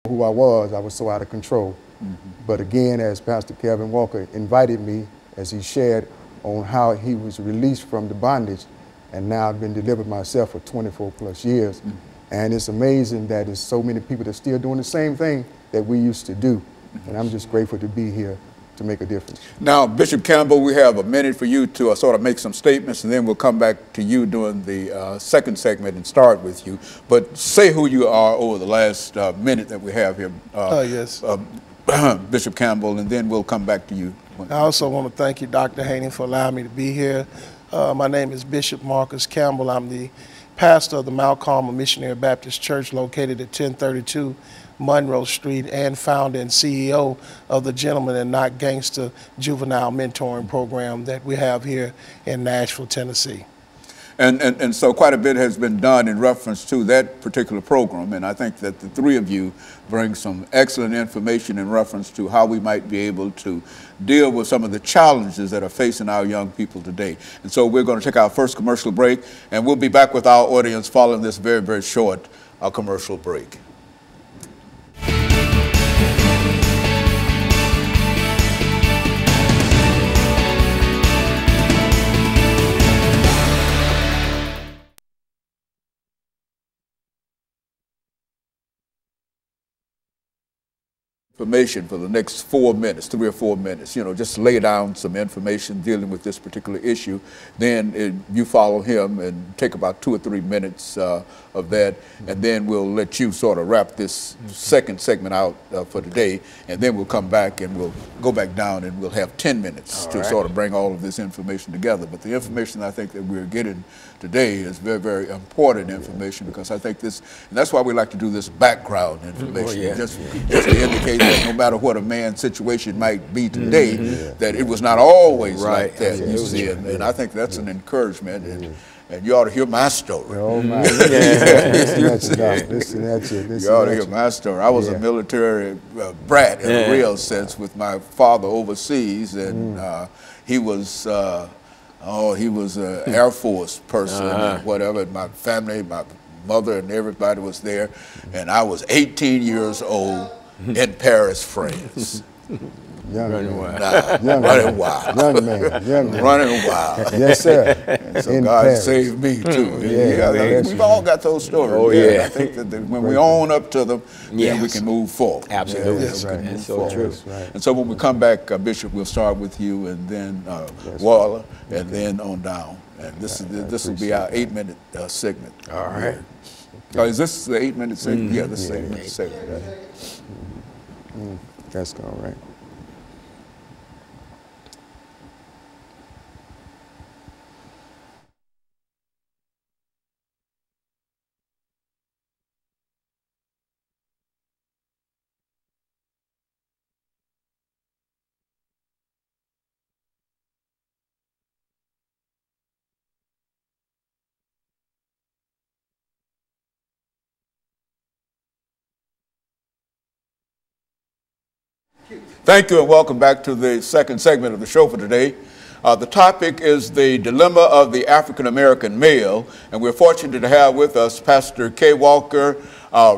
who I was so out of control. But again, as Pastor KWalker invited me, as he shared on how he was released from the bondage, and now I've been delivered myself for 24 plus years. And it's amazing that there's so many people that are still doing the same thing that we used to do. And I'm just grateful to be here to make a difference. Now, Bishop Campbell, we have a minute for you to sort of make some statements, and then we'll come back to you during the second segment and start with you. But say who you are over the last minute that we have here, Yes. Bishop Campbell, and then we'll come back to you. I also want to thank you, Dr. Haney, for allowing me to be here. My name is Bishop Marcus Campbell. I'm the pastor of the Mount Carmel Missionary Baptist Church located at 1032 Monroe Street, and founder and CEO of the Gentlemen and Not Gangster Juvenile Mentoring Program that we have here in Nashville, Tennessee. And so quite a bit has been done in reference to that particular program, and I think that the three of you bring some excellent information in reference to how we might be able to deal with some of the challenges that are facing our young people today. And so we're going to take our first commercial break, and we'll be back with our audience following this very, very short commercial break. Information for the next 4 minutes, 3 or 4 minutes, you know, just lay down some information dealing with this particular issue. Then you follow him and take about 2 or 3 minutes of that, and then we'll let you sort of wrap this second segment out for today, and then we'll come back and we'll go back down and we'll have 10 minutes to sort of bring all of this information together. But the information I think that we're getting today is very, very important information, because I think this, and that's why we like to do this background information, just to indicate that no matter what a man's situation might be today, that it was not always like that, you see, and I think that's an encouragement, and you ought to hear my story. Oh my! You ought to hear my story. I was a military brat in a real sense, with my father overseas, and he was an Air Force person and whatever. And my family, my mother and everybody was there, and I was 18 years old in Paris, France. Running wild. Running wild. Young man. Running wild. Yes, sir. And so God Paris. saved me too. We've all got those stories. Oh, yeah. I think that when we own up to them, then we can move forward. Absolutely. That's right. That's so true. Right. And so when we come back, Bishop, we'll start with you, and then Waller, and then on down. And this will be our 8-minute segment. All right. Is this the 8-minute segment? Yeah, this is the 8-minute segment. Right? That's all right. Thank you, and welcome back to the second segment of the show for today. The topic is the dilemma of the African-American male, and we're fortunate to have with us Pastor KWalker,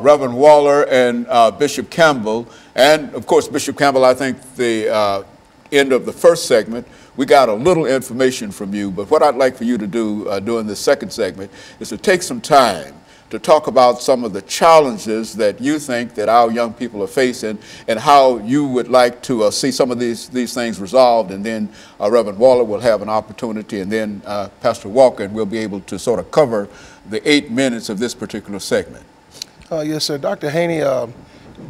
Reverend Waller, and Bishop Campbell. And, of course, Bishop Campbell, I think the end of the first segment, we got a little information from you, but what I'd like for you to do during this second segment is to take some time to talk about some of the challenges that you think that our young people are facing, and how you would like to see some of these things resolved. And then Reverend Waller will have an opportunity, and then Pastor Walker, and we'll be able to sort of cover the 8 minutes of this particular segment. Yes, sir. Dr. Haney,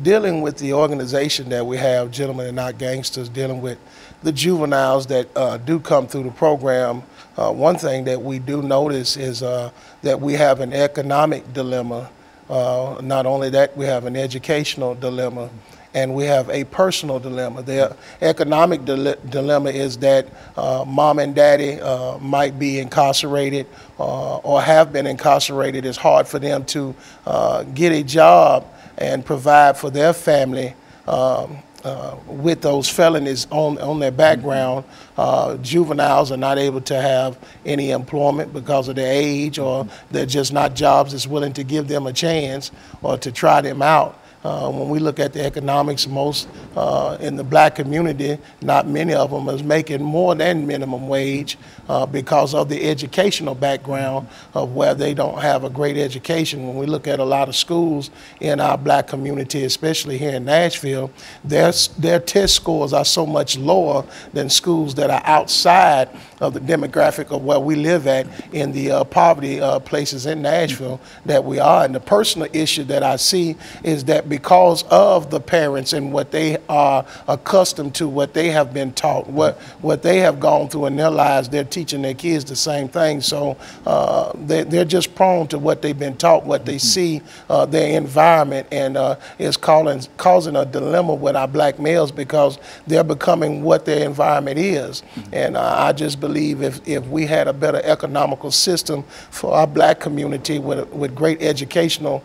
dealing with the organization that we have, Gentlemen and Not Gangsters, dealing with the juveniles that do come through the program, one thing that we do notice is that we have an economic dilemma. Not only that, we have an educational dilemma, and we have a personal dilemma. The economic dilemma is that mom and daddy might be incarcerated or have been incarcerated. It's hard for them to get a job and provide for their family with those felonies on their background. Juveniles are not able to have any employment because of their age, or they're just not jobs that's willing to give them a chance or to try them out. When we look at the economics, most in the black community, not many of them is making more than minimum wage because of the educational background of where they don't have a great education. When we look at a lot of schools in our black community, especially here in Nashville, their test scores are so much lower than schools that are outside of the demographic of where we live at in the poverty places in Nashville that we are. And the personal issue that I see is that because of the parents and what they are accustomed to, what they have been taught, what they have gone through in their lives, they're teaching their kids the same thing. So they're just prone to what they've been taught, what they see, their environment, and it's causing a dilemma with our black males because they're becoming what their environment is. And I just believe if we had a better economical system for our black community with great educational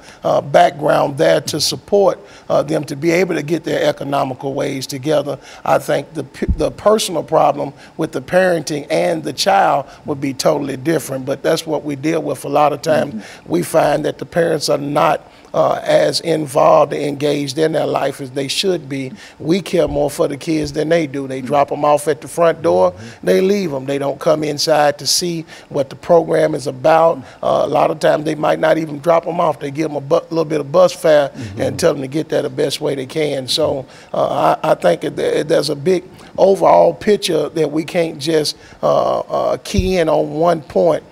background there to support them to be able to get their economical ways together, I think the personal problem with the parenting and the child would be totally different. But that's what we deal with a lot of times. We find that the parents are not as involved and engaged in their life as they should be. We care more for the kids than they do. They drop them off at the front door, they leave them. They don't come inside to see what the program is about. A lot of times they might not even drop them off. They give them a little bit of bus fare and tell them to get there the best way they can. So I think there's a big overall picture that we can't just key in on one point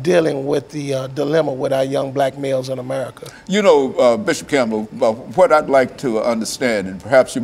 dealing with the dilemma with our young black males in America. You know, Bishop Campbell, what I'd like to understand, and perhaps you